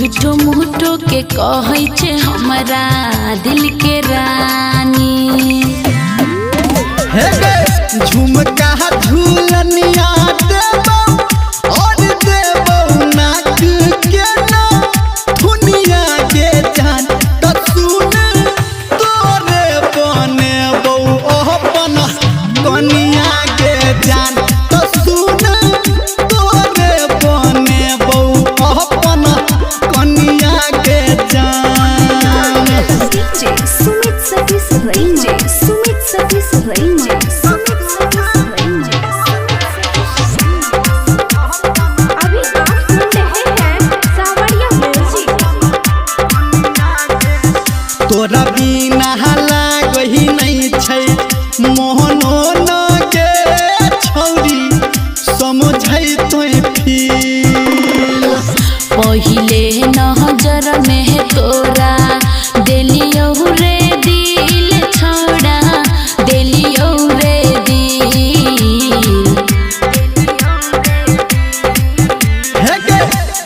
झूठो मूठो के कहै छे हमरा दिल के रानी। हे गे झुमका झूलनिया देबो और देबो नाक के ना दुनिया के जान त सुन तोरे बनेबो अपन कनिया के जान त सुन तोरे बनेबो अपन कनिया के जान। DJ Sumit Satish Range, Sumit Satish Range, Sumit Satish Range। अभी आप सुन रहे हैं सावरिया म्यूजिक। तोरा बिना लागही नहीं छै मोहनो न के छौरी समझै तोय फील। पहिले नजर में तोरा देलियो रे दिल छोड़ा देलियो रे दिल। हे गे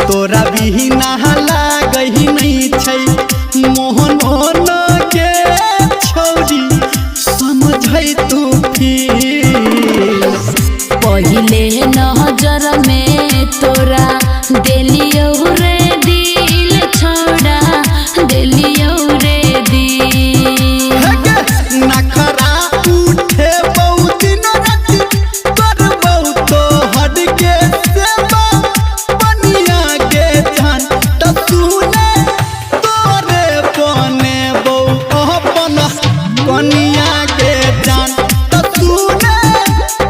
तोरा बिना लागही नहीं छै मोहनो न के छौरी समझै तू फील। पहिले नजर में तोरा देलियो रे दिल छोड़ा देलियो रे दिल। हे गे नखरा उठे बहुत दिन राति करबौ तो हट के सेवा बनिया के जान त सुने तोरे बनेबौ अपन कनिया के जान त सुने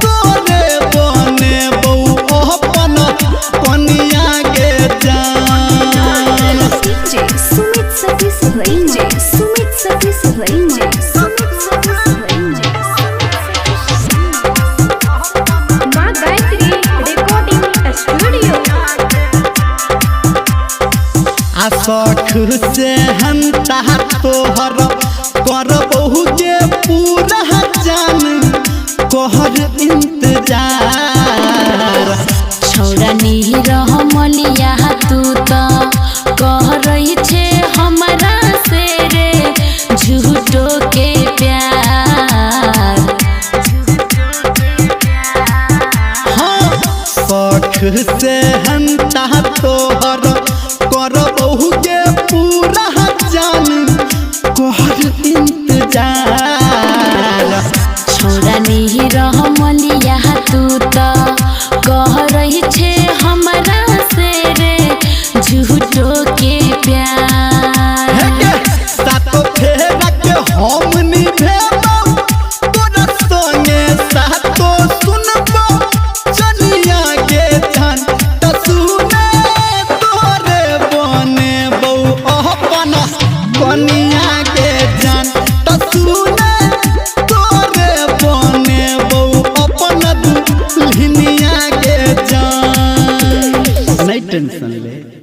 तोरे बनेबौ अपन कनिया के जान। DJ Sumit Satish Range, Sumit Satish Range, Sumit Satish Range। माँ गायत्री रिकॉर्डिंग स्टूडियो। आशख से हम तोहर करबहु के पूरा जान कहर इंतजार। छोड़ा नहीं रह मलिया तू तो कह रही छे हमरा से रे झूठो के प्यार। हाँ शौख से हम तोहर करबहु के पूरा जान कहर इंतजार। छोड़ा नहीं रह मलिया तू तो कह रही छे हमरा से रे झूठो के प्यार। हे गे सातो फेरा के हम निभेबौ तोरा संगे सातो सुनबौ चनिया के जान त सुने तोरे बनेबौ अपन कनिया के जान त सुने तोरे बनेबौ अपन दुल्हनिया के जान। नहीं टेंशन ले।